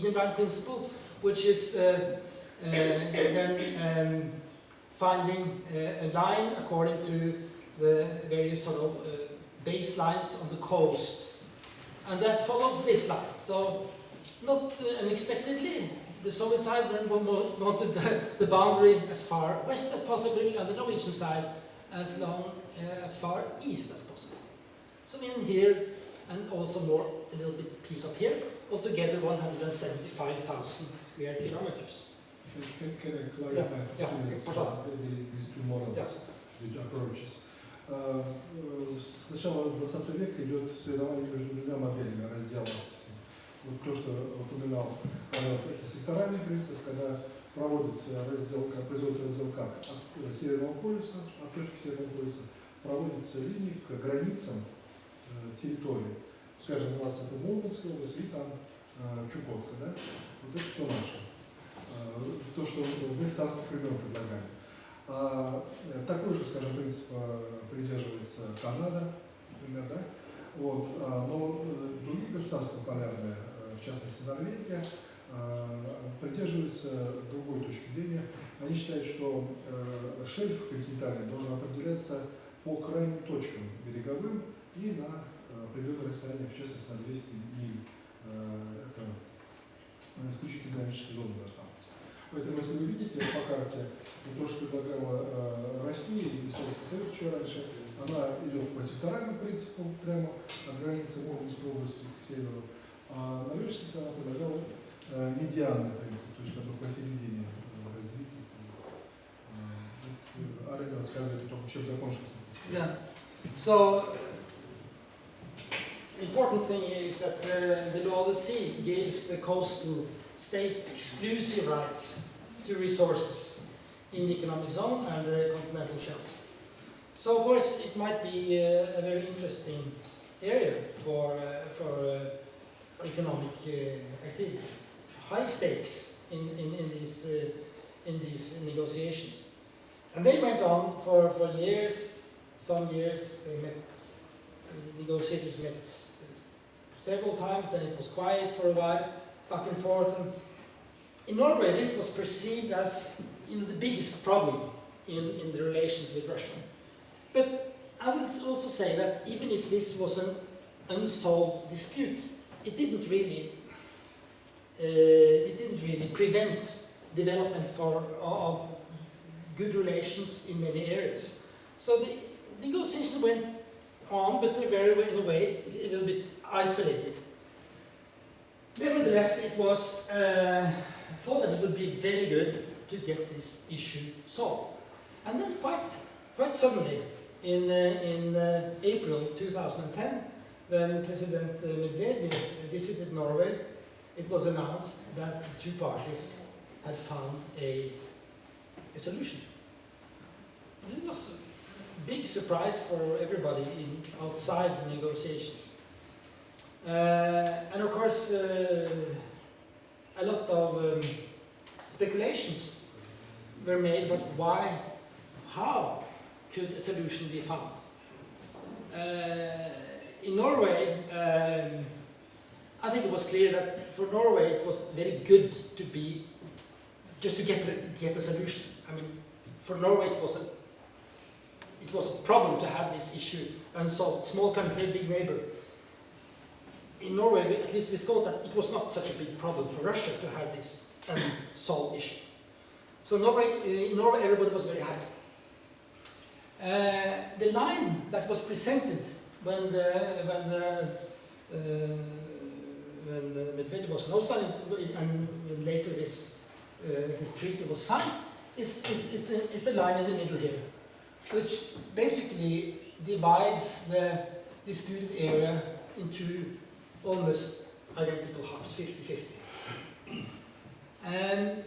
median line principle, which is then finding a line according to the various sort of baselines on the coast. And that follows this line. So, not unexpectedly, the Soviet side then wanted the boundary as far west as possible, and the Norwegian side as far east as possible. So in here, and also more, a little bit piece up here, altogether 175,000 square kilometers. Can I clarify these two models, these approaches? С начала 20 века идет соревнование между двумя моделями раздела Арктики. Вот то, что упоминал, это секторальный принцип, когда производится раздел как от Северного полюса, от точки Северного полюса, проводятся линии к границам территории. Скажем, у нас это Мурманская область и там Чукотка, да? Вот это все наше. То, что мы с царских времен предлагаем. Такой же, скажем, принцип придерживается Канада, например, да? Вот, но другие государства полярные, в частности Норвегия, придерживаются другой точки зрения. Они считают, что шельф континентальный должен определяться по крайним точкам береговым и на определенное расстояние, в частности на 200 миль. Это исключительно экономическая зона должна быть. Поэтому, если вы видите по карте, то, что предлагала Россия и Советский Союз еще раньше, она идет по секторальному принципу, прямо от границы Мурманской области к северу, а норвежская страна предлагала медианный принцип, то есть как бы посередине развития. Арилда рассказывает о том, чем закончился. Yeah. So, important thing is that the law of the sea gives the coastal state exclusive rights to resources in the economic zone and the continental shelf. So, of course, it might be a very interesting area for economic activity. High stakes in these negotiations, and they went on for years. Some years negotiators met several times, then it was quiet for a while, back and forth. And in Norway, this was perceived as the biggest problem in the relations with Russia. But I will also say that even if this was an unsolved dispute, it didn't really prevent development of good relations in many areas. So the negotiations went on, but they were in a way a little bit isolated. Nevertheless, it was thought that it would be very good to get this issue solved. And then quite suddenly, in April 2010, when President Medvedev visited Norway, it was announced that the two parties had found a solution. It was a big surprise for everybody outside the negotiations. And of course, a lot of speculations were made, but how could a solution be found? In Norway, I think it was clear that for Norway it was very good to get a solution. I mean, for Norway it was a problem to have this issue unsolved. Small country, big neighbor. In Norway, at least we thought that it was not such a big problem for Russia to have this unsolved issue. So in Norway, everybody was very happy. The line that was presented when Medvedev was installed and later this treaty was signed is the line in the middle here, which basically divides the disputed area into almost identical halves, 50-50. And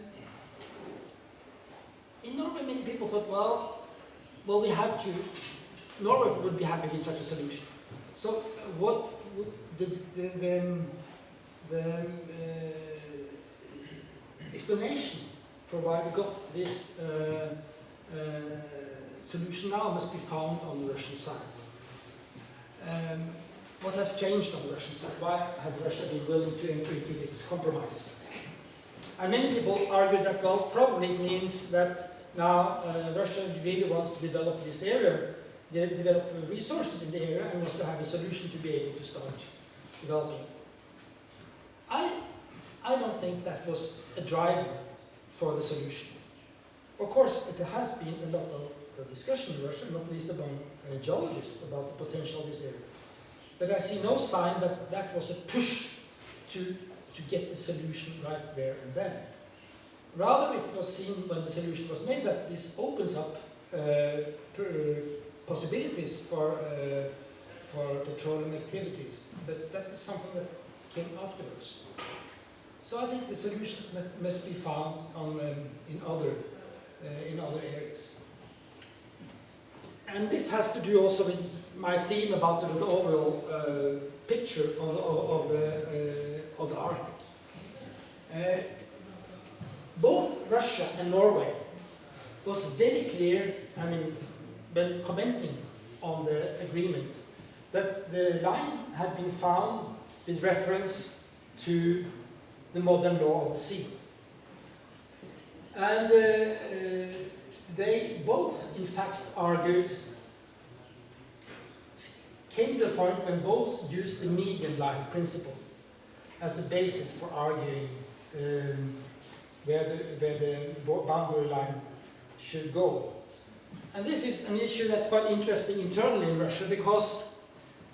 in Norway, many people thought, well, we have to. Norway would be happy with such a solution. So, what would the explanation for why we got this solution now must be found on the Russian side. What has changed on the Russian side? Why has Russia been willing to enter into this compromise? And many people argue that, well, probably it means that now Russia really wants to develop this area, develop resources in the area, and wants to have a solution to be able to start developing it. I don't think that was a driver for the solution. Of course, it has been a lot of discussion in Russia, not least among geologists, about the potential of this area. But I see no sign that that was a push to get the solution right there and then. Rather, it was seen when the solution was made that this opens up possibilities for petroleum activities, but that is something that came afterwards. So I think the solutions must be found in other areas. And this has to do also with my theme about the overall picture of the Arctic. Both Russia and Norway was very clear, I mean, when commenting on the agreement, that the line had been found with reference to the modern law of the sea. And they both, in fact, argued, came to a point when both used the median line principle as a basis for arguing where the boundary line should go. And this is an issue that's quite interesting internally in Russia, because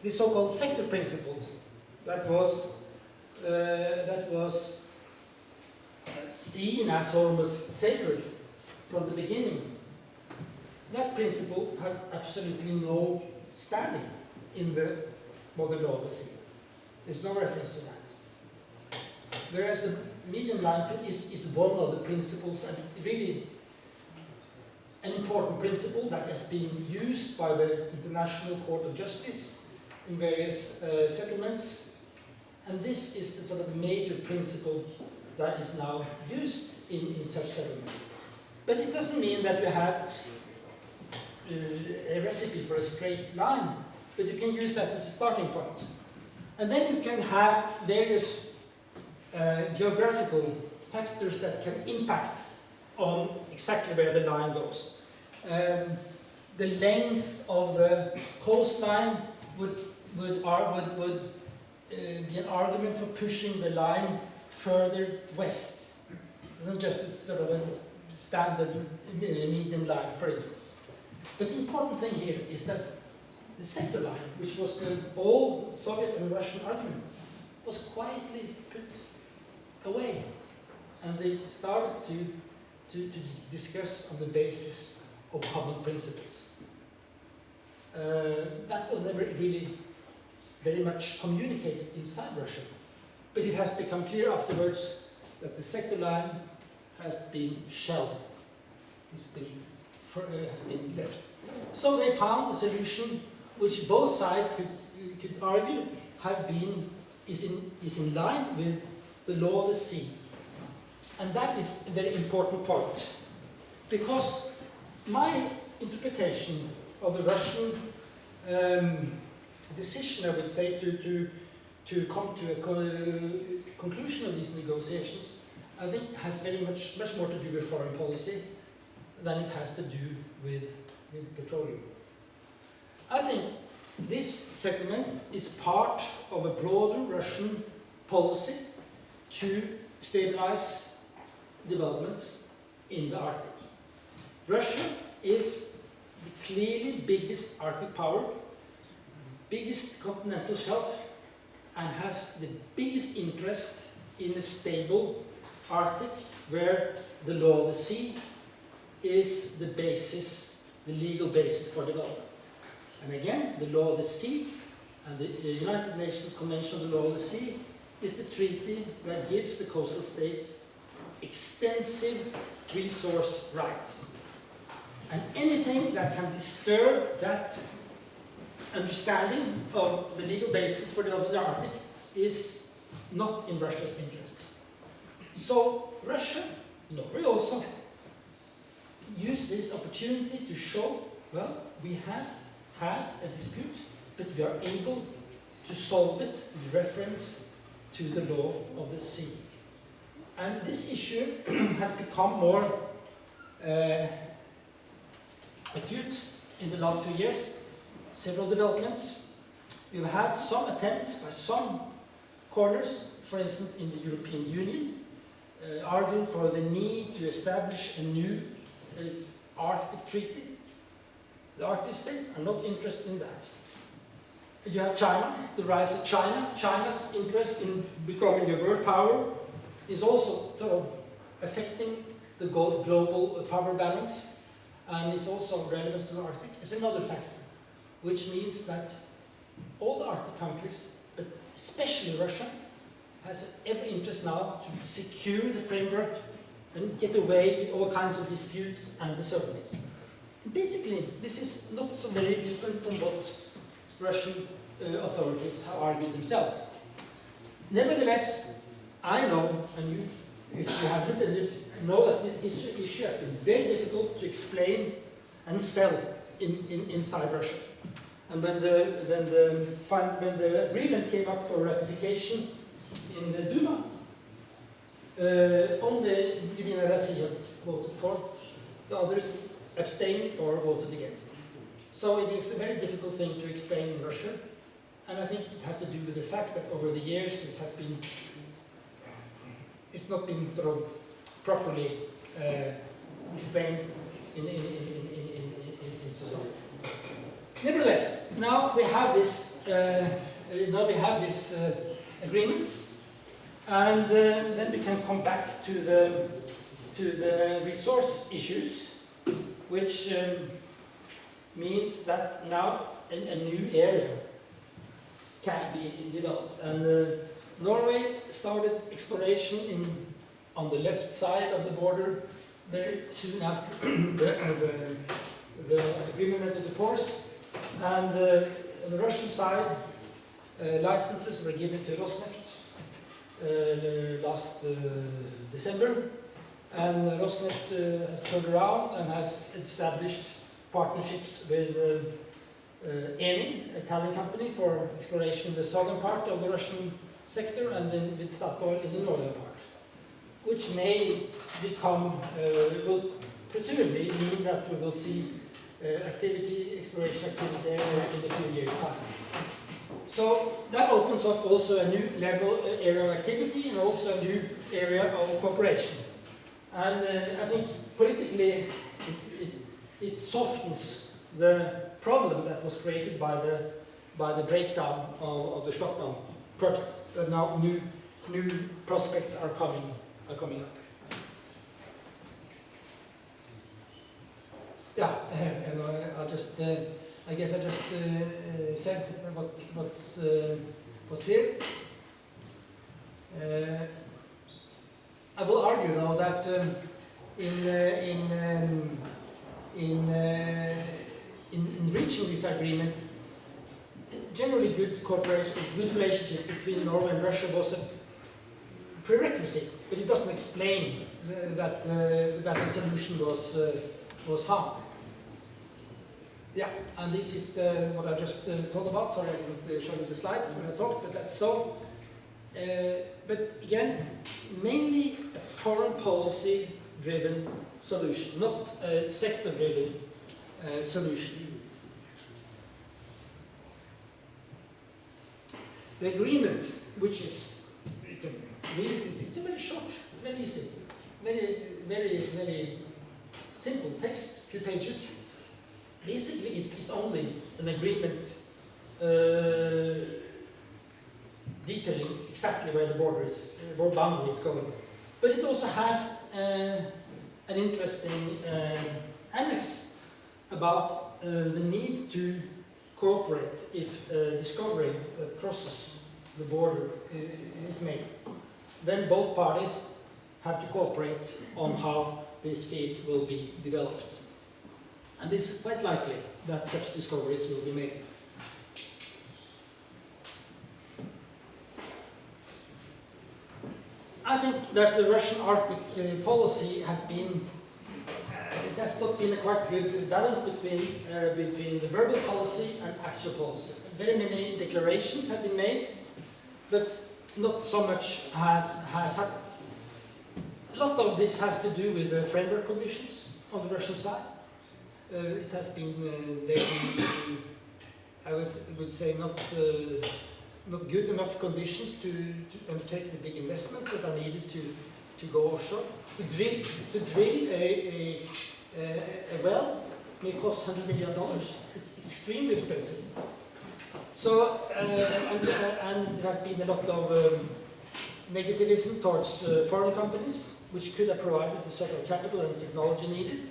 the so-called sector principle that was seen as almost sacred from the beginning, that principle has absolutely no standing in the modern law of the sea. There's no reference to that. Whereas the median line is one of the principles, and really an important principle that has been used by the International Court of Justice in various settlements. And this is the sort of major principle that is now used in such settlements. But it doesn't mean that you have a recipe for a straight line, but you can use that as a starting point. And then you can have various geographical factors that can impact on exactly where the line goes. The length of the coastline would be an argument for pushing the line further west, not just as sort of a standard median line, for instance. But the important thing here is that the sector line, which was the old Soviet and Russian argument, was quietly put away, and they started to discuss on the basis of common principles. That was never really very much communicated inside Russia, but it has become clear afterwards that the sector line has been shelved, has been left. So they found a solution which both sides could argue is in line with the law of the sea. And that is a very important point, because my interpretation of the Russian decision, I would say, to come to a conclusion of these negotiations, I think has very much more to do with foreign policy than it has to do with petroleum. I think this settlement is part of a broader Russian policy to stabilize developments in the Arctic. Russia is the clearly biggest Arctic power, biggest continental shelf, and has the biggest interest in a stable Arctic where the law of the sea is the basis, the legal basis for development. And again, the law of the sea and the United Nations Convention on the Law of the Sea is the treaty that gives the coastal states extensive resource rights. And anything that can disturb that understanding of the legal basis for the Arctic is not in Russia's interest. So Russia, Norway also, use this opportunity to show, well, we have had a dispute, but we are able to solve it with reference to the law of the sea. And this issue has become more acute in the last few years. Several developments. We've had some attempts by some corners, for instance in the European Union, arguing for the need to establish a new Arctic treaty. The Arctic states are not interested in that. You have China, the rise of China. China's interest in becoming a world power is also affecting the global power balance, and is also relevant to the Arctic. Is another factor, which means that all the Arctic countries, but especially Russia, has every interest now to secure the framework and get away with all kinds of disputes and uncertainties. Basically, this is not so very different from what Russian authorities have argued themselves. Nevertheless, I know, and you, if you have looked at this, know that this issue has been very difficult to explain and sell inside Russia. And when the agreement came up for ratification in the Duma, only Medina Russia voted for, the others abstained or voted against. So it is a very difficult thing to explain in Russia, and I think it has to do with the fact that over the years it's not been sort of properly explained in society. Nevertheless, now we have this agreement, and then we can come back to the resource issues, which means that now a new area can be developed. And Norway started exploration on the left side of the border very soon after the agreement went into force. And on the Russian side, licenses were given to Rosneft last December. And Rosneft has turned around and has established partnerships with Eni, an Italian company, for exploration in the southern part of the Russian sector, and then with Statoil in the northern part, which may become, will presumably mean that we will see exploration activity there in a few years' time. So that opens up also a new area of activity and also a new area of cooperation. And I think politically it softens the problem that was created by the breakdown of the Stockholm project. And now new prospects are coming up. Yeah, and I guess I just said what's here. I will argue now that in reaching this agreement, generally good cooperation, good relationship between Norway and Russia was a prerequisite, but it doesn't explain that a solution was found. Yeah, and this is what I just talked about. Sorry, I didn't show you the slides when I talked, but that's so. But again, mainly a foreign policy-driven solution, not a sector-driven solution. The agreement, which is, you can read it, it's a very short, very easy, very simple text, few pages. Basically, it's only an agreement detailing exactly where the border boundary is going. But it also has an interesting annex about the need to cooperate if discovery that crosses the border is made. Then both parties have to cooperate on how this field will be developed. And it's quite likely that such discoveries will be made. I think that the Russian Arctic policy has been, it has not been a quite good balance between the verbal policy and actual policy. Very many declarations have been made, but not so much has happened. lot of this has to do with the framework conditions on the Russian side. It has been very, I would say, not good enough conditions to undertake the big investments that are needed to go offshore. To drill a well may cost $100 million. It's extremely expensive. So, and there has been a lot of negativism towards foreign companies, which could have provided the sort of capital and technology needed.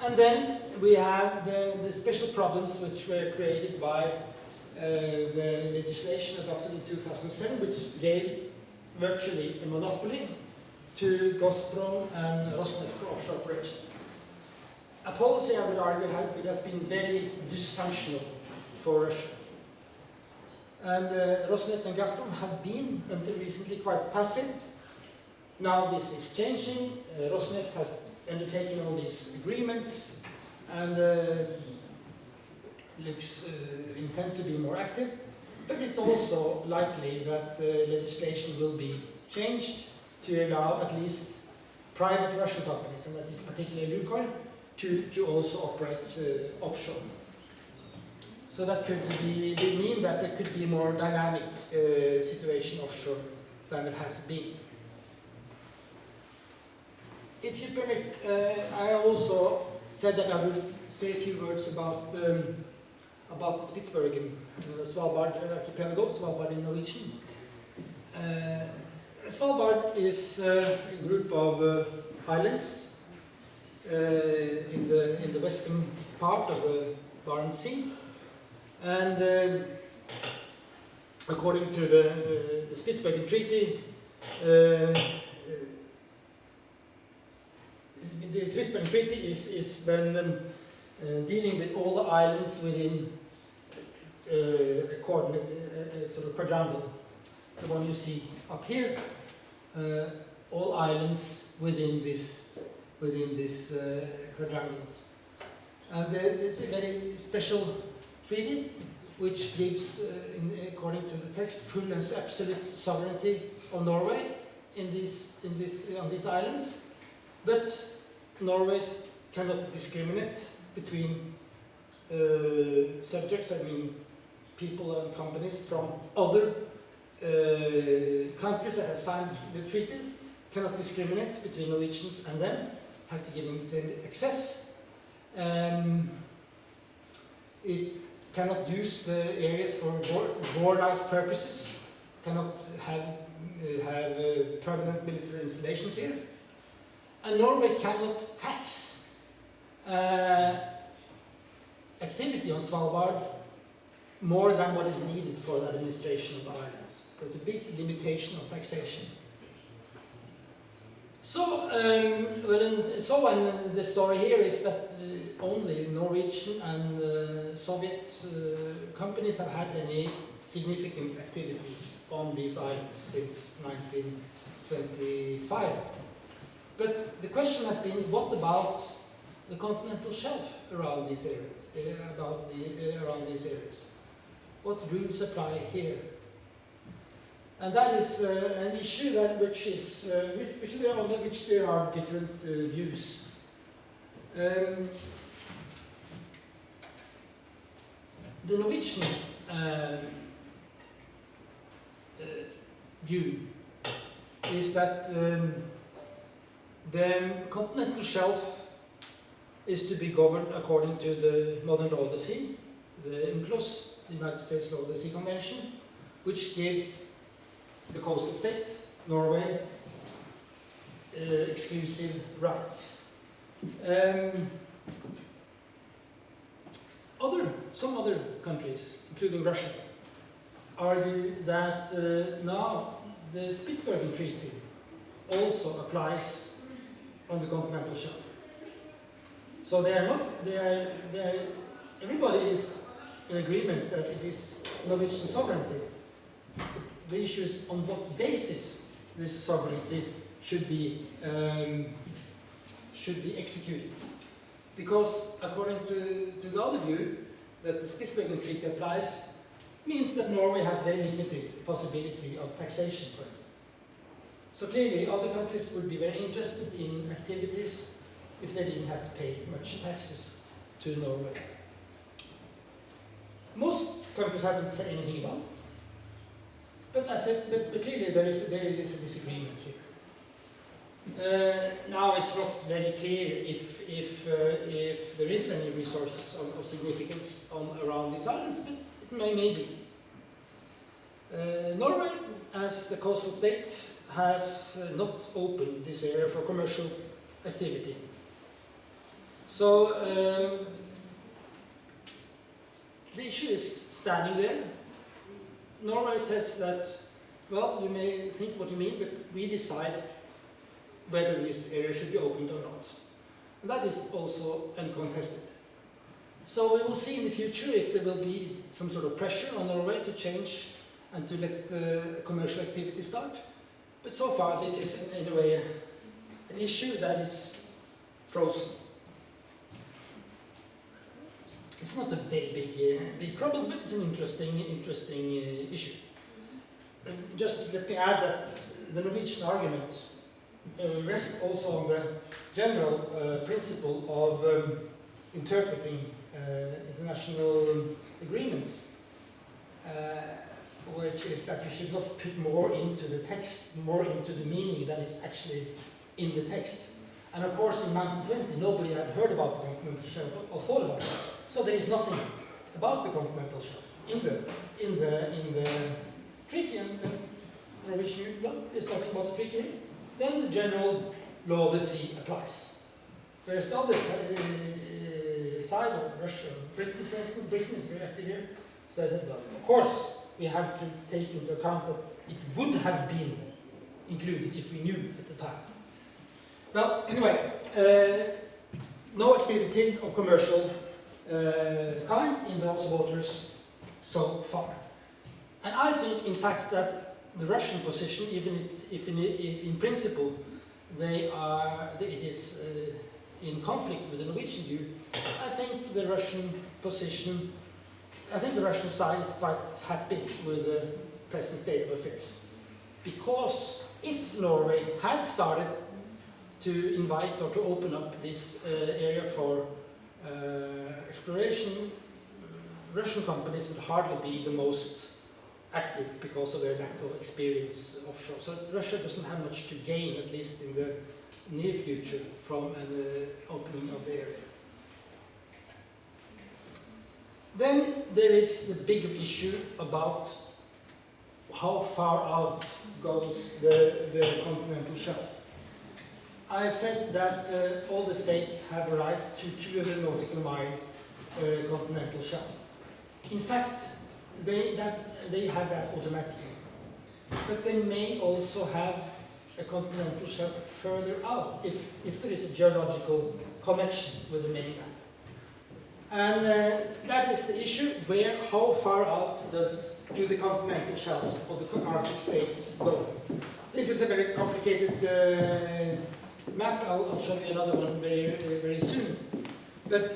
And then we have the special problems which were created by the legislation adopted in 2007, which gave virtually a monopoly to Gazprom and Rosneft for offshore operations. A policy, I would argue, which has been very dysfunctional for Russia. And Rosneft and Gazprom have been, until recently, quite passive. Now this is changing. Rosneft has undertaken all these agreements and looks intent to be more active. But it's also likely that legislation will be changed to allow at least private Russian companies, and that is particularly Lukoil, to also operate offshore. So that could mean that there could be a more dynamic situation offshore than it has been. If you permit, I also said that I would say a few words about the Spitsbergen, Svalbard archipelago, Svalbard in Norwegian. Svalbard is a group of islands in the western part of the Barents Sea, and according to the Spitsbergen Treaty, the Spitsbergen Treaty is then dealing with all the islands within a coordinate, sort of quadrangle, the one you see up here. All islands within this quadrangle, and it's a very special treaty which gives, according to the text, full and absolute sovereignty of Norway on these islands. But Norway cannot discriminate between subjects, I mean people and companies from other countries that have signed the treaty, cannot discriminate between Norwegians and them, have to give them the same access. It cannot use the areas for warlike purposes, cannot have permanent military installations here. And Norway cannot tax activity on Svalbard more than what is needed for the administration of the islands. So it's a big limitation of taxation. So, the story here is that only Norwegian and Soviet companies have had any significant activities on these islands since 1925. But the question has been, what about the continental shelf around these areas? Around these areas, what rules apply here? And that is an issue that which there are different views. The Norwegian view is that the continental shelf is to be governed according to the modern law of the sea, the UNCLOS, the United States Law of the Sea Convention, which gives the coastal state, Norway, exclusive rights. Some other countries, including Russia, argue that now the Spitsbergen Treaty also applies on the continental shelf. So everybody is in agreement that it is Norwegian sovereignty. The issue is on what basis this sovereignty should be executed. Because according to the other view, that the Spitsbergen Treaty applies, means that Norway has very limited possibility of taxation, for instance. So clearly other countries would be very interested in activities if they didn't have to pay much taxes to Norway. Most countries haven't said anything about it. But I said, but clearly there is a disagreement here. Now it's not very clear if there is any resources of significance around these islands, but it may be. Norway, as the coastal state, has not opened this area for commercial activity. So the issue is standing there. Norway says that, well, you may think what you mean, but we decide whether this area should be opened or not. And that is also uncontested. So we will see in the future if there will be some sort of pressure on Norway to change and to let commercial activity start. But so far this is in a way an issue that is frozen. It's not a very big problem, but it's an interesting issue. Just let me add that the Norwegian argument rests also on the general principle of interpreting international agreements, which is that you should not put more into the text, more into the meaning than is actually in the text. And of course in 1920 nobody had heard about the continental shelf or thought about it. So there is nothing about the continental shelf in the treaty, and the Norwegian, no, there's nothing about the treaty. Then the general law of the sea applies. Whereas the other side of Russia, Britain for instance, Britain is very active here, says that, well, of course we have to take into account that it would have been included if we knew at the time. Well, anyway, no activity of commercial kind in those waters so far. And I think, in fact, that the Russian position, even if in principle it is in conflict with the Norwegian view, I think the Russian position, I think the Russian side is quite happy with the present state of affairs. Because if Norway had started to invite or to open up this area for exploration, Russian companies would hardly be the most active because of their lack of experience offshore. So Russia doesn't have much to gain, at least in the near future, from an opening of the area. Then there is the bigger issue about how far out goes the continental shelf. I said that all the states have a right to 200 nautical mile continental shelf. In fact, they have that automatically. But they may also have a continental shelf further out if there is a geological connection with the mainland. And that is the issue, how far out do the continental shelves of the Arctic states go. This is a very complicated map. I'll show you another one very soon. But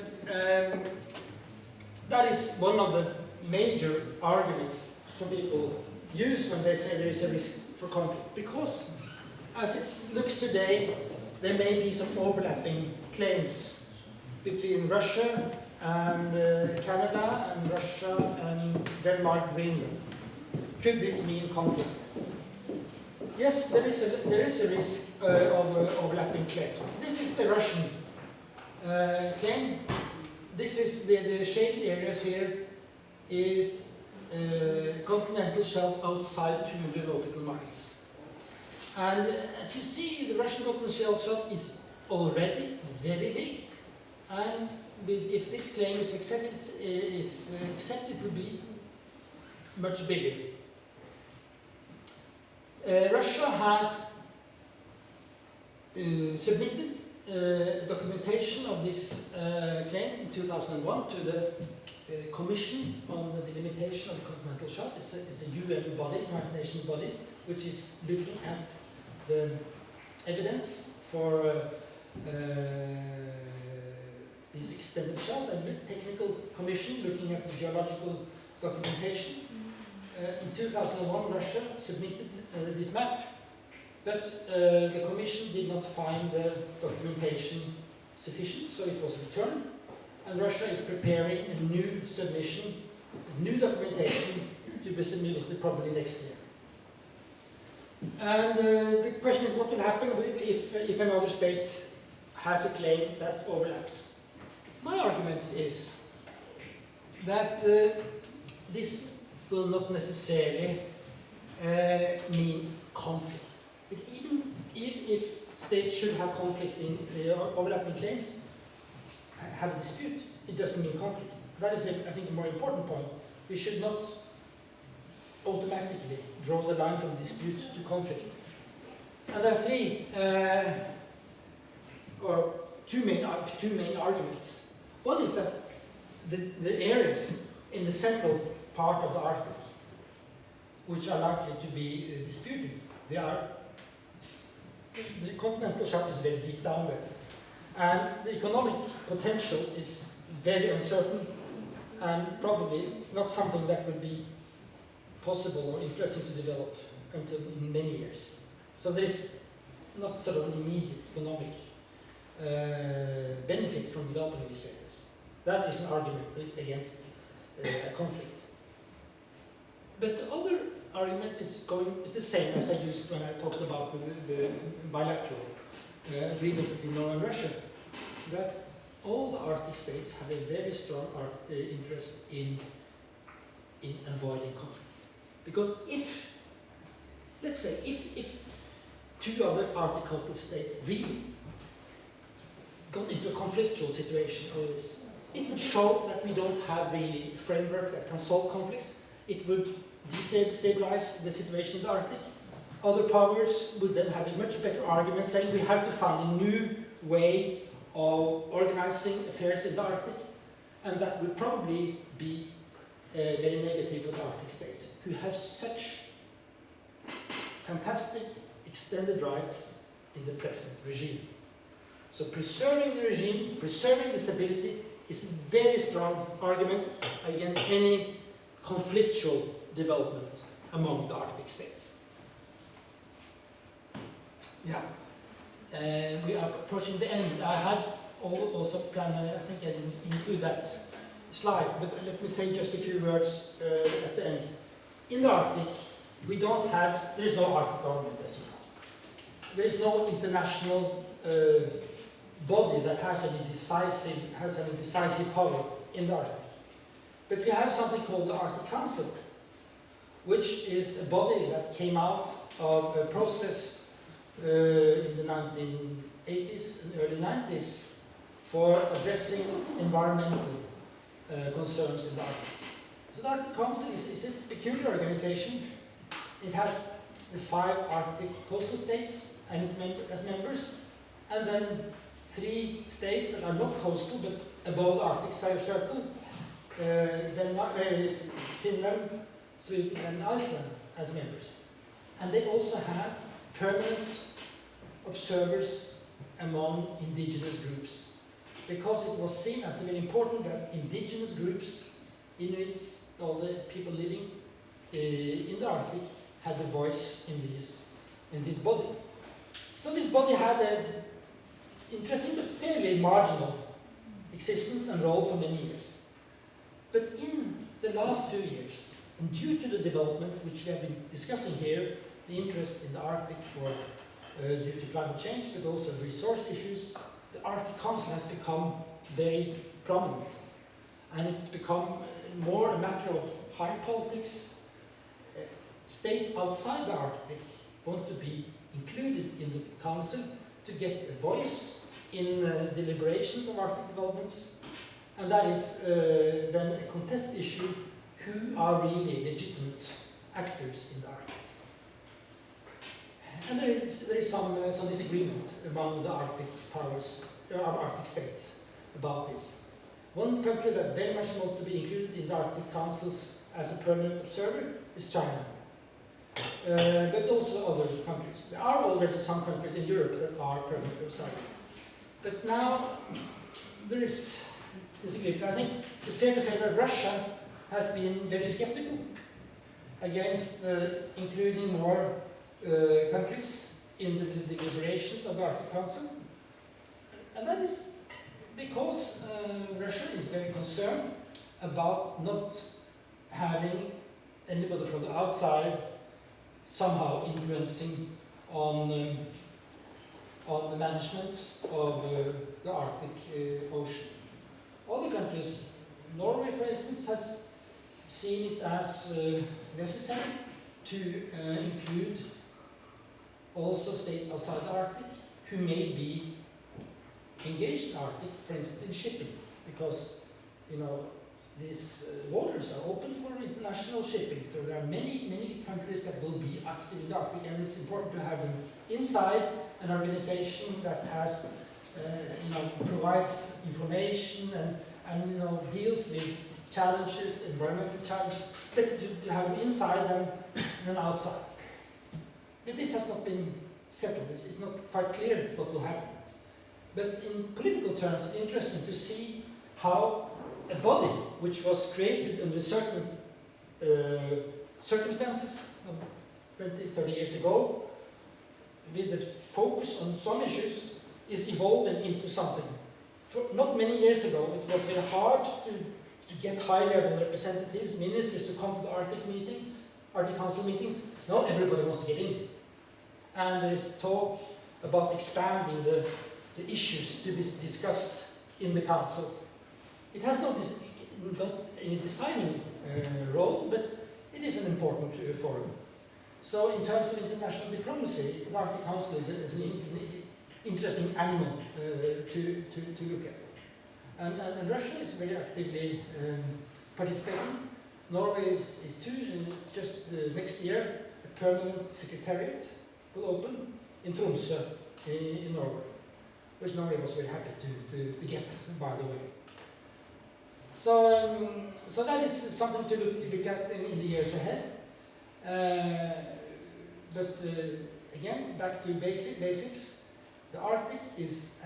that is one of the major arguments some people use when they say there is a risk for conflict. Because as it looks today, there may be some overlapping claims between Russia and Canada and Russia and Denmark, Greenland. Could this mean conflict? Yes, there is a risk of overlapping claims. This is the Russian claim. This is the shaded areas here is continental shelf outside 200 nautical miles. And as you see, the Russian continental shelf is already very big, and if this claim is accepted, it will be much bigger. Russia has submitted documentation of this claim in 2001 to the Commission on the Delimitation of the Continental Shelf. It's a UN body, United Nations body, which is looking at the evidence for these extended shelves, and the technical commission looking at the geological documentation. In 2001, Russia submitted this map, But the Commission did not find the documentation sufficient, so it was returned. And Russia is preparing a new submission, new documentation to be submitted probably next year. And the question is, what will happen if another state has a claim that overlaps? My argument is that this will not necessarily mean conflict. But even if states should have conflict in overlapping claims, have a dispute, it doesn't mean conflict. That is, I think, a more important point. We should not automatically draw the line from dispute to conflict. And there are two main arguments. One is that the areas in the central part of the Arctic, which are likely to be disputed, the continental shelf is very deep down there, and the economic potential is very uncertain, and probably not something that would be possible or interesting to develop until in many years. So there is not sort of immediate economic benefit from developing these areas. That is an argument against a conflict. But the other argument is the same as I used when I talked about the bilateral agreement between Norway and Russia, that all the Arctic states have a very strong interest in avoiding conflict. Because let's say, if two other Arctic states really got into a conflictual situation over this, it would show that we don't have really a framework that can solve conflicts. It would destabilize the situation in the Arctic. Other powers would then have a much better argument saying we have to find a new way of organizing affairs in the Arctic, and that would probably be very negative for the Arctic states, who have such fantastic extended rights in the present regime. So preserving the regime, preserving the stability, is a very strong argument against any conflictual development among the Arctic states. Yeah. We are approaching the end. I had also planned, I think I didn't include that slide, but let me say just a few words at the end. In the Arctic, there is no Arctic government, as you know. There is no international body that has any decisive power in the Arctic. But we have something called the Arctic Council, which is a body that came out of a process in the 1980s and early 90s for addressing environmental concerns in the Arctic. So the Arctic Council is a peculiar organization. It has the 5 Arctic coastal states as members, and then 3 states that are not coastal but above the Arctic circle, Denmark, Finland, Sweden and Iceland as members. And they also have permanent observers among indigenous groups, because it was seen as very important that indigenous groups, Inuits, all the people living in the Arctic, had a voice in this body. So this body had an interesting but fairly marginal existence and role for many years. But in the last few years, and due to the development which we have been discussing here, the interest in the Arctic due to climate change, but also resource issues, the Arctic Council has become very prominent. And it's become more a matter of high politics. States outside the Arctic want to be included in the Council to get a voice in deliberations of Arctic developments. And that is then a contested issue: who are really legitimate actors in the Arctic? And there is some disagreement among the Arctic powers, Arctic states, about this. One country that very much wants to be included in the Arctic Councils as a permanent observer is China, but also other countries. There are already some countries in Europe that are permanent observers. But now there is disagreement. I think it's fair to say that Russia has been very skeptical against including more countries in the deliberations of the Arctic Council. And that is because Russia is very concerned about not having anybody from the outside somehow influencing on the management of the Arctic Ocean. Other countries, Norway for instance, has seen it as necessary to include also states outside the Arctic who may be engaged in Arctic, for instance in shipping, because these waters are open for international shipping. So there are many countries that will be active in the Arctic, and it's important to have them inside an organization that has, provides information and deals with challenges, environmental challenges. Better to have them inside than outside. But this has not been settled. It's not quite clear what will happen. But in political terms, interesting to see how a body which was created under certain circumstances 20, 30 years ago, with a focus on some issues, is evolving into something. Not many years ago, it was very hard to get high-level representatives, ministers to come to the Arctic meetings, Arctic Council meetings. Now everybody wants to get in. And there is talk about expanding the issues to be discussed in the Council. It has not any deciding role, but it is an important forum. So in terms of international diplomacy, the Arctic Council is an interesting animal to look at. And Russia is very actively participating. Norway is too, just next year, a permanent secretariat will open in Tromsø in Norway, which Norway was very happy to get, by the way. So that is something to look at in the years ahead. But again, back to basics. The Arctic is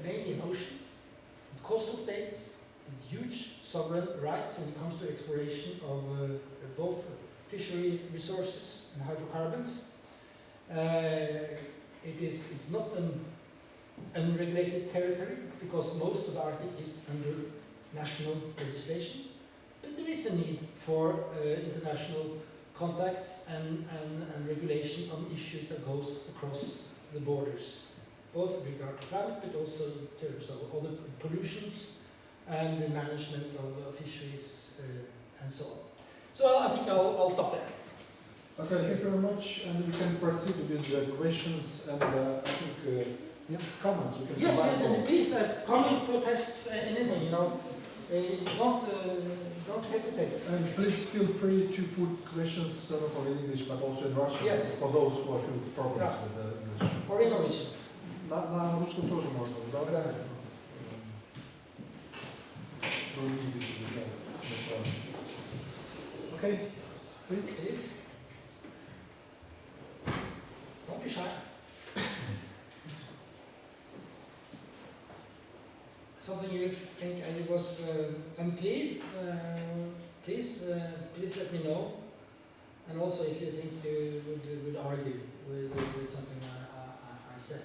mainly an ocean, with coastal states, with huge sovereign rights when it comes to exploration of both fishery resources and hydrocarbons. It's not an unregulated territory, because most of the Arctic is under national legislation, but there is a need for international contacts and regulation on issues that goes across the borders, both with regard to climate, but also in terms of other pollutions and the management of fisheries and so on. So I think I'll stop there. Okay, thank you very much, and we can proceed with the questions and I think comments. We can yes, and please, comments, protests, anything, don't hesitate. And please feel free to put questions not only in English but also in Russian, yes, for those who are feeling problems with the English. Or in Norwegian. На русском тоже можно задавать. Да. Okay, please. Please. Don't be shy. Something you think I was unclear, please let me know. And also if you think you would argue with something I said.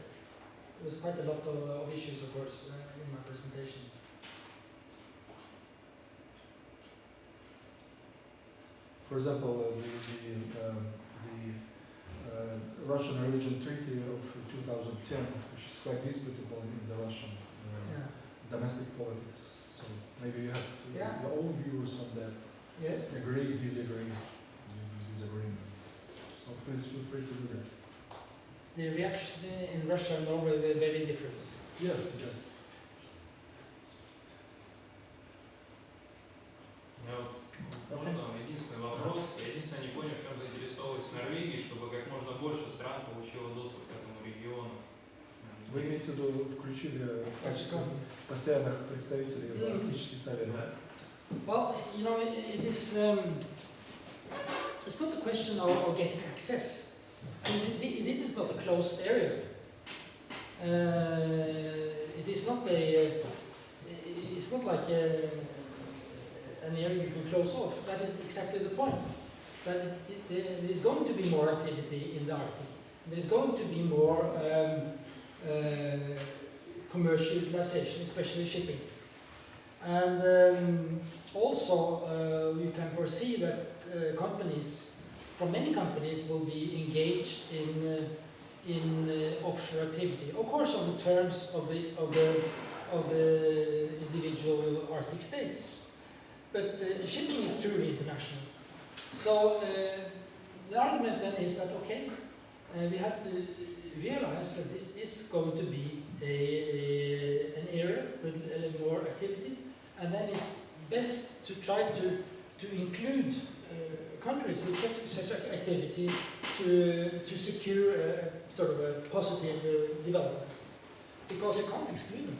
There was quite a lot of issues, of course, in my presentation. For example, the Russian Religion Treaty of 2010, which is quite disputable in the Russian domestic politics. So maybe you have your own views on that. Yes. Agree, disagree, disagreement. So please feel free to do that. The reactions in Russia and Norway were very different. Yes, yes. Можно единственный вопрос. Я единственное не понял, в чем заинтересовывается Норвегия, чтобы как можно больше стран получило доступ к этому региону. Вы имеете в виду, включили в качестве постоянных представителей в Арктический совет? Well, it is. It's not a question of getting access. I mean, this is not a closed area. It is not a. It's not like an area you can close off. That is exactly the point. that there is going to be more activity in the Arctic. There is going to be more commercial utilization, especially shipping. And also we can foresee that companies, from many companies, will be engaged in offshore activity. Of course, on the terms of the individual Arctic states. But shipping is truly international. So the argument then is that, okay, we have to realize that this is going to be an area with more activity, and then it's best to try to include countries with such activity to secure sort of a positive development, because you can't exclude them.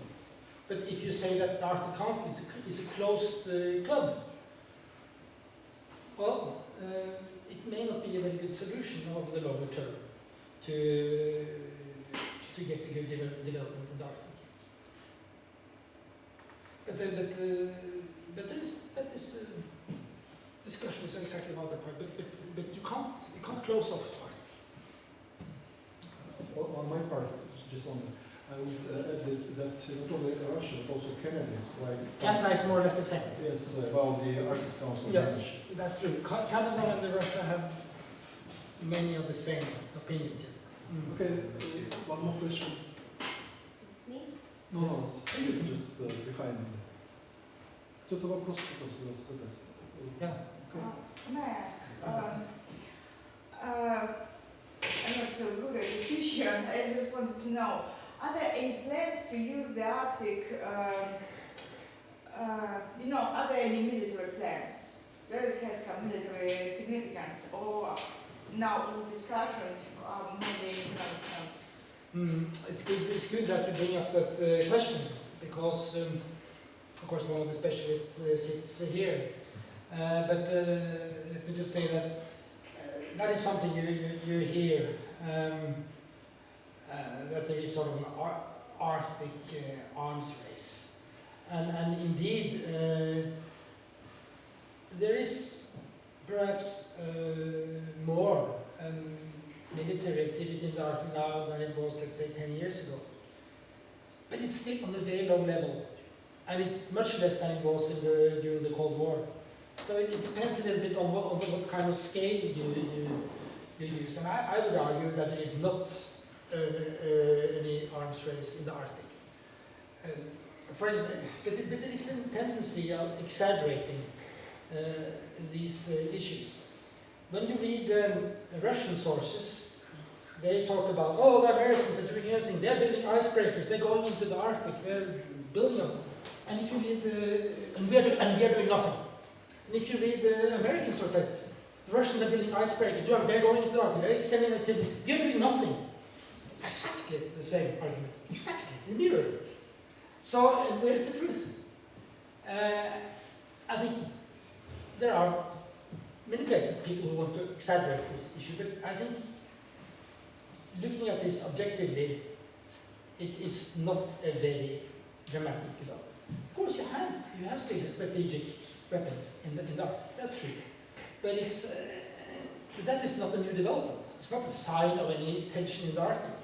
But if you say that the Arctic Council is a closed club, well, it may not be a very good solution over the longer term to get a good development in the Arctic. But that is discussion is exactly about that part. But you can't close off the Arctic. On my part, just on I would add that not only Russia but also Canada is quite. Canada is more or less the same. Yes, about the Arctic Council. Yes, that's true. Canada and Russia have many of the same opinions here. Mm. Okay, one more question. Me? No, just behind me. Кто-то вопрос хотел задать? Yeah. Can I ask? I'm not so good at this issue. I just wanted to know, are there any plans to use the Arctic, are there any military plans? Does it have some military significance, or now all discussions are mainly in economic terms? It's good that you bring up that question, because of course one of the specialists sits here. But let me just say that that is something you hear, that there is sort of an Arctic arms race. And indeed, there is perhaps more military activity in the Arctic now than it was, let's say, 10 years ago. But it's still on a very low level, and it's much less than it was during the Cold War. So it depends a little bit on what kind of scale you use. And I would argue that there is not any arms race in the Arctic. For instance, but there is a tendency of exaggerating these issues. When you read Russian sources, they talk about, oh, the Americans are doing everything. They're building icebreakers. They're going into the Arctic. They're building them. And if you read, and we are doing nothing. And if you read the American sources, the Russians are building icebreakers. They're going into the Arctic. They're extending activities. We are doing nothing. Exactly the same arguments. Exactly the mirror. So where's the truth? I think there are many places people who want to exaggerate this issue, but I think looking at this objectively, it is not a very dramatic development. Of course, you have still strategic weapons in the Arctic. That's true, but but that is not a new development. It's not a sign of any tension in the Arctic.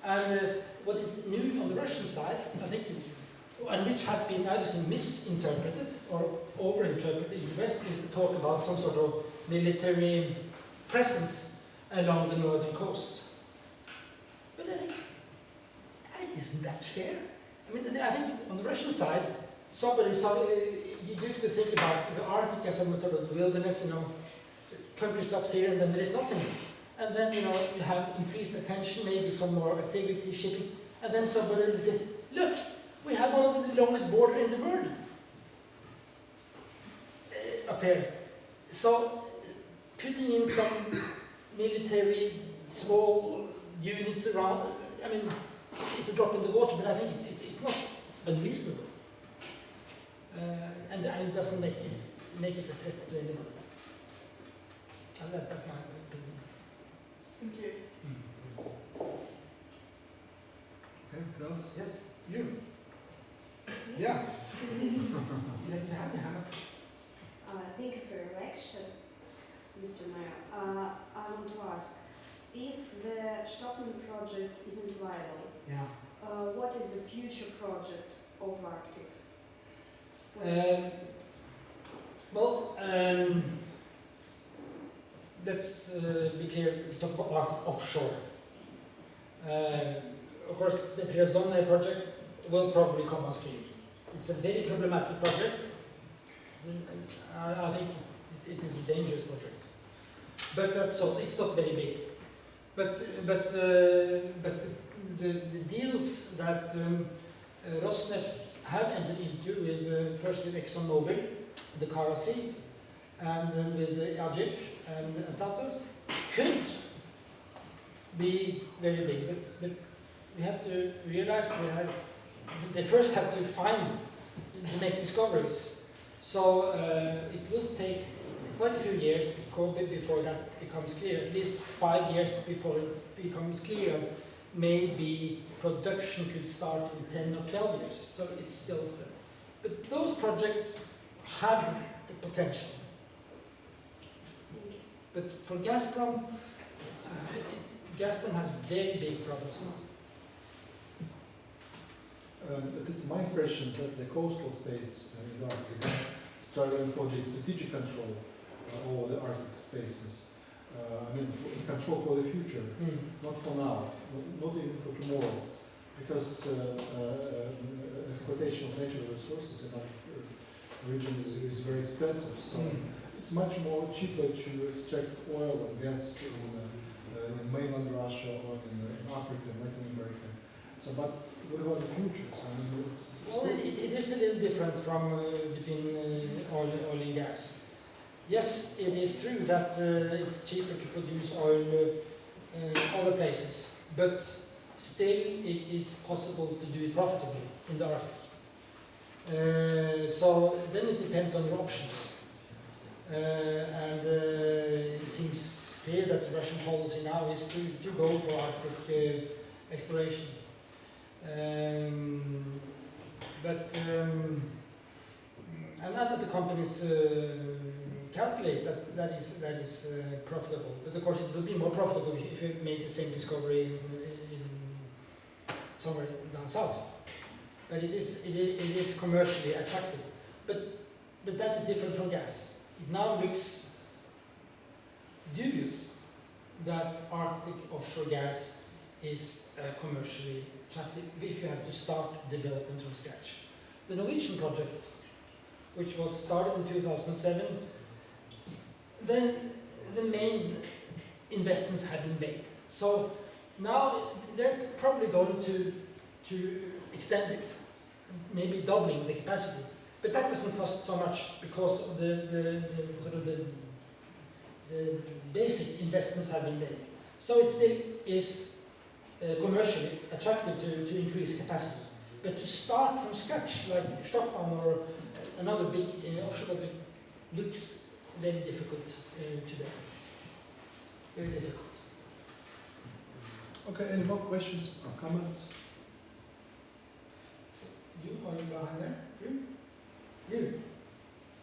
And what is new on the Russian side, I think, and which has been either misinterpreted or overinterpreted in the West, is to talk about some sort of military presence along the northern coast. But I think, isn't that fair? I mean, I think on the Russian side, somebody used to think about the Arctic as some sort of wilderness, country stops here and then there is nothing. And then, you have increased attention, maybe some more activity, shipping, and then somebody said, look, we have one of the longest borders in the world up here. So, putting in some military, small units around, I mean, it's a drop in the water, but I think it's not unreasonable. And it doesn't make it a threat to anybody. And that's my opinion. Thank you. Okay, Klaus? Yes, you. Yeah. You have your hand up. Thank you for your lecture. Mr. Mayor. I want to ask, if the Stockman project isn't viable, Yeah. what is the future project of Arctic? Let's be clear, talk about Arctic offshore. Of course, the Международные project will probably come on stream. It's a very problematic project. I think it is a dangerous project. But that's all. It's not very big. But the deals that Rosneft have entered into with first with ExxonMobil, the Kara Sea, and then with the Ajip and Statoil could be very big. But we have to realize they first have to make discoveries. So it will take quite a few years before that becomes clear, at least 5 years before it becomes clear. Maybe production could start in 10 or 12 years, so it's still, but those projects have the potential. But for Gazprom, Gazprom has very big problems now. It is my impression that the coastal states in the Arctic are struggling for the strategic control over the Arctic spaces. I mean, control for the future, not for now, not even for tomorrow, because exploitation of natural resources in our region is very expensive. So it's much more cheaper to extract oil and gas in mainland Russia or in Africa and Latin America. So, but what about the future? So, I mean, it is a little different from between oil and gas. Yes, it is true that it's cheaper to produce oil other places, but still it is possible to do it profitably in the Arctic. So then it depends on your options. And it seems clear that the Russian policy now is to go for Arctic exploration. And not that the companies calculate that is profitable, but of course it will be more profitable if you make the same discovery in somewhere down south. But it is commercially attractive. But that is different from gas. It now looks dubious that Arctic offshore gas is commercially attractive if you have to start development from scratch. The Norwegian project, which was started in 2007, then the main investments have been made. So now they're probably going to extend it, maybe doubling the capacity. But that doesn't cost so much because of the basic investments have been made. So it still is commercially attractive to increase capacity. But to start from scratch, like Stockholm or another big offshore project, looks very difficult today. Very difficult. okay, any more questions or comments? You are you behind there? You?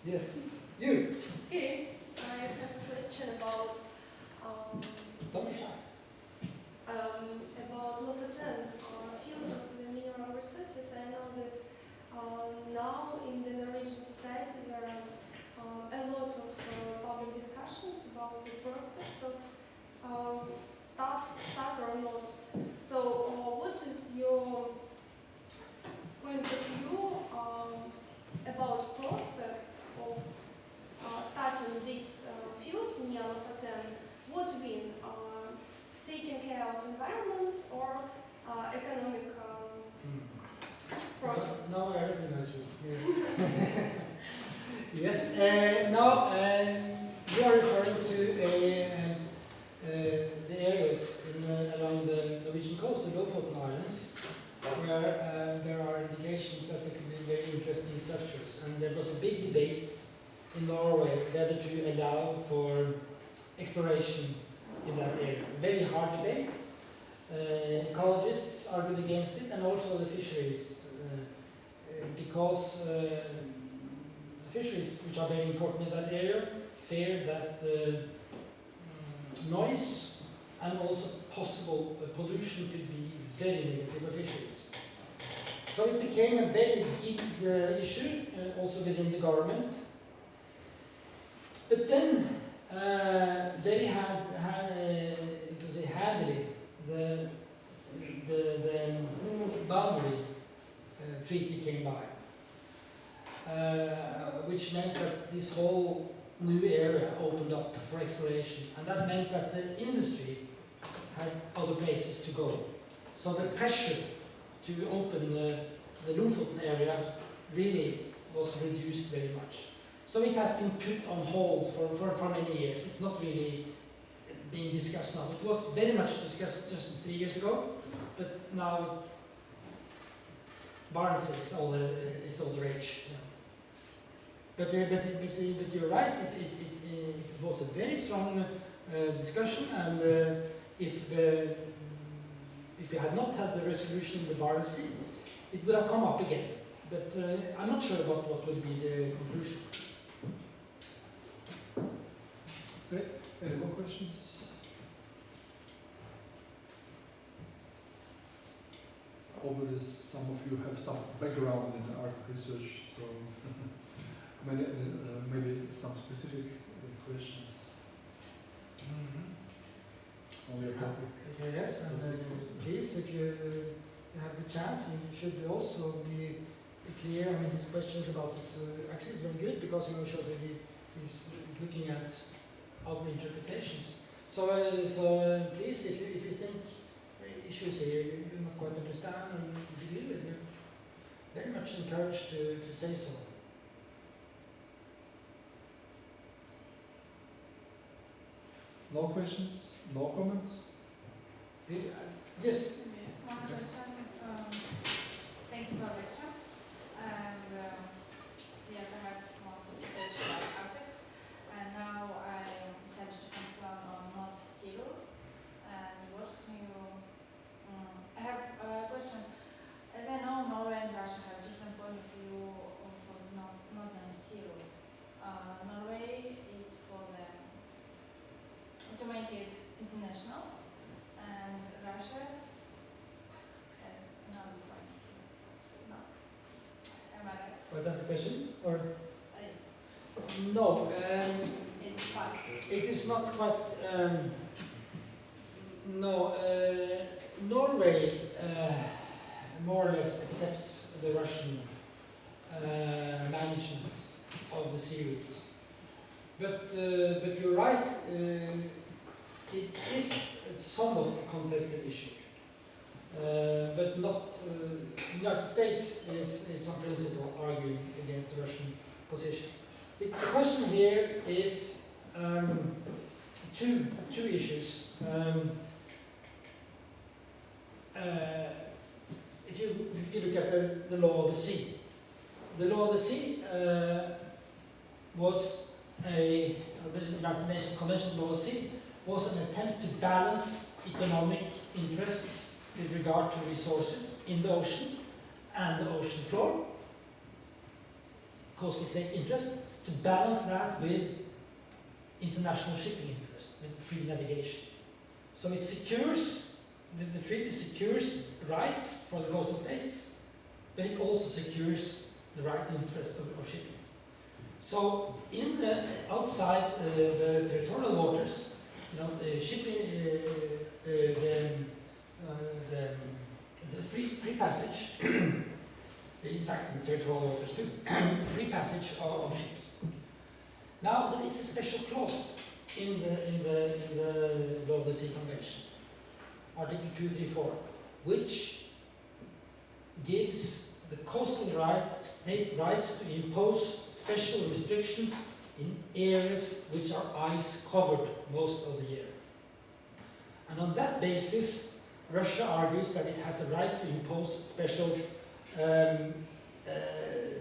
Yes. You? Hey, I have a question about Don't be shy. about Lofoten, field of the mineral resources. I know that now in the Norwegian society there are a lot of public discussions about the prospects of start or not. So what is your point of view about prospects of starting this field near Lofoten? What win? Taking care of environment or economic profits? Now I recognize you. Yes. Yes. Now you are referring to the areas along the Norwegian coast, the Lofoten Islands, where there are indications that there could be very interesting structures. And there was a big debate in Norway whether to allow for exploration in that area. Very hard debate. Ecologists argued against it, and also the fisheries, because the fisheries, which are very important in that area, fear that noise and also possible pollution could be very negative of fisheries. So it became a very big issue, also within the government. But then, very handily, the boundary treaty came by, which meant that this whole new area opened up for exploration, and that meant that the industry had other places to go. So the pressure to open the Lofoten area really was reduced very much. So it has been put on hold for many years. It's not really being discussed now. It was very much discussed just 3 years ago, but now Barents is all the rage. Yeah. But you're right. It was a very strong discussion, and if we had not had the resolution in the Barents Sea, it would have come up again. But I'm not sure about what would be the conclusion. Okay. Any more questions? Obviously, some of you have some background in Arctic research, so maybe some specific questions on your topic. Yes, and please, if you have the chance, you should also be clear. I mean, his questions about this axis is very good because he shows that he's looking at other interpretations. So please, if you think issues here you not quite understand and disagree with, you're very much encouraged to say so. No questions? No comments? Yes. One question. Thank you for the lecture. And yes, I have more research about Arctic. And now I decided to concern on North Sea route. And what can you? I have a question. As I know, Norway and Russia have different point of view for the Northern Sea route. Norway is for to make it international, and Russia has another point. No, am I right? Was that the question? Or Yes. no? It's fun. It is not quite. No, Norway more or less accepts the Russian management of the sea route. But you're right. It is a somewhat contested issue, but not. The United States is on principle arguing against the Russian position. The question here is two issues. If you look at the law of the sea, the law of the sea was the United Nations Convention on Law of the Sea was an attempt to balance economic interests with regard to resources in the ocean and the ocean floor, coastal states' interest, to balance that with international shipping interest, with free navigation. So it secures, the treaty secures rights for the coastal states, but it also secures the right interest of shipping. So in the outside the territorial waters, the shipping, the free passage, in fact in territorial waters too, free passage of ships. Now there is a special clause in the Law of the Sea Convention, Article 234, which gives the coastal state rights to impose special restrictions in areas which are ice covered most of the year. And on that basis, Russia argues that it has the right to impose special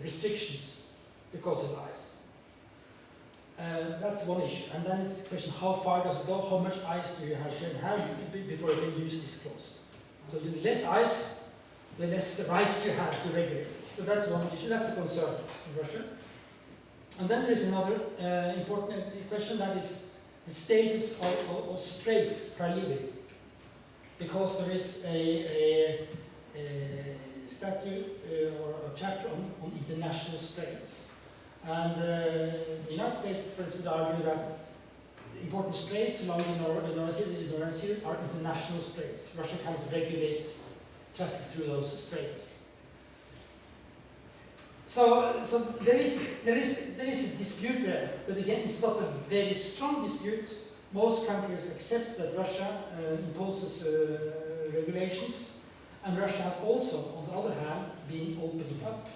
restrictions because of ice. That's one issue. And then it's the question, how far does it go? How much ice do you have to have before you can use this clause? So the less ice, the less rights you have to regulate. So that's one issue. That's a concern in Russia. And then there is another important question, that is the status of straits parallely, because there is a statute or a chapter on international straits. And the United States, for instance, would argue that important straits along the Northern Sea are international straits. Russia cannot regulate traffic through those straits. So there is a dispute there, but again, it's not a very strong dispute. Most countries accept that Russia imposes regulations, and Russia has also, on the other hand, been opening up,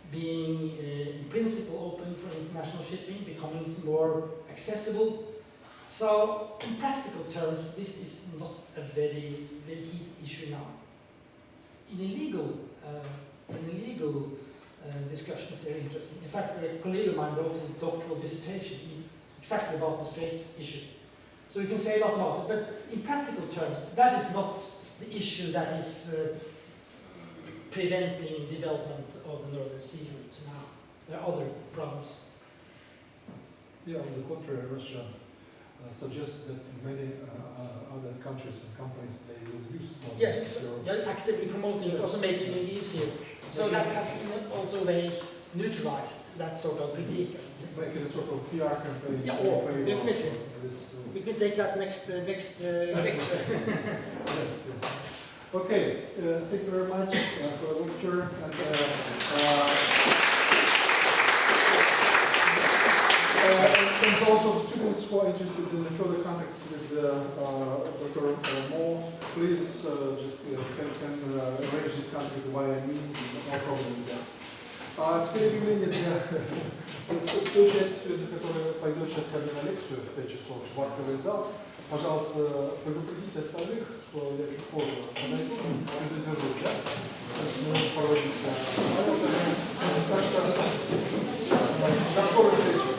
being in principle open for international shipping, becoming more accessible. So, in practical terms, this is not a very heated issue now. In a legal discussion, it's very interesting. In fact, a colleague of mine wrote his doctoral dissertation exactly about the straits issue. So we can say a lot about it, but in practical terms, that is not the issue that is preventing development of the Northern Sea route now. There are other problems. Yeah, on the contrary, Russia suggests that many other countries and companies, they will use more. Yes, they're actively promoting it, also making it easier. So that has also neutralized that sort of critique. Making a sort of PR campaign. Yeah, definitely. We can take that next lecture. Yes. Okay, thank you very much for the lecture. And also students who are interested in further contacts with Dr. Moe, please just can arrange this contact via me, no problem with that. Теперь объявление для той части студентов, которая пойдет сейчас ко мне на лекцию в 5 часов в актовый зал. Пожалуйста, предупредите остальных, что я чуть позже подойду, не задержусь, да? Мы проводимся. Так что до скорой встречи.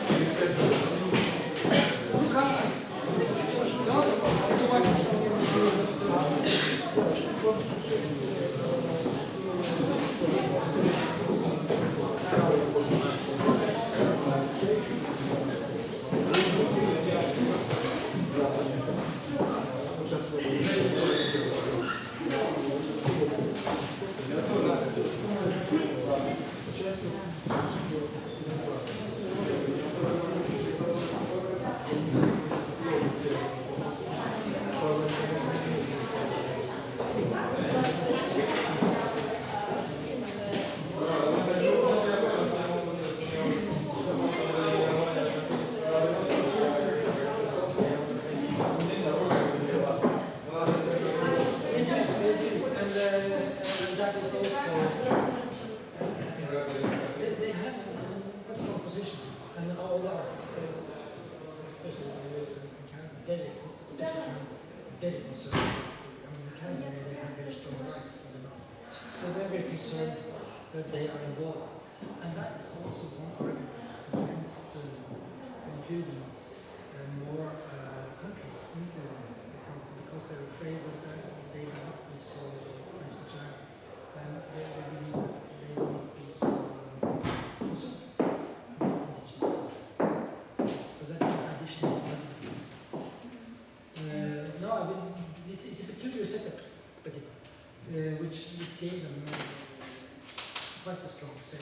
Which gave them quite a strong say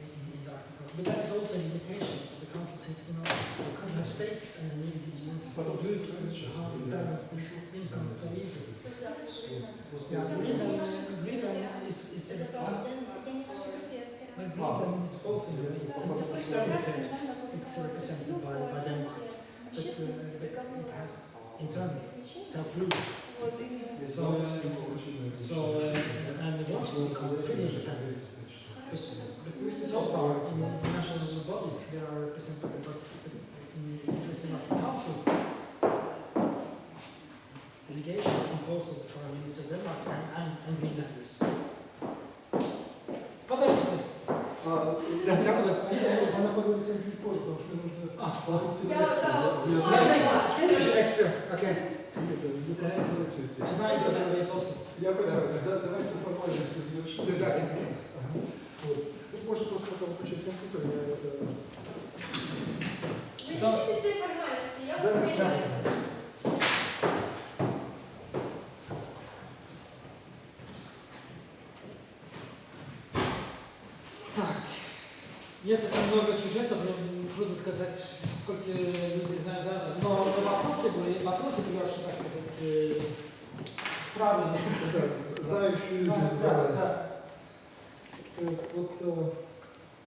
in the articles. But that is also an indication of the council system. You have states and indigenous groups and how to balance these things are not so easy. Yeah, Greenland is both in the external affairs. It's represented by Denmark, but it has internally self-rule. And it wants to become pretty independent. But so far, in the international bodies, they are represented in the interests of the council. Delegations composed of the foreign minister of Denmark and Greenlanders. Она поговорит с вами чуть позже, потому что мне нужно... Следующая лекция. Окей. Не знаю, что это весь Я понимаю, давайте формальности завершим. Можно просто потом включить компьютер, я это... Решите все формальности. Нет, это много сюжетов, трудно сказать, сколько людей знают за. Но вопросы были очень, так сказать, правильные. Знающие люди Да. Вот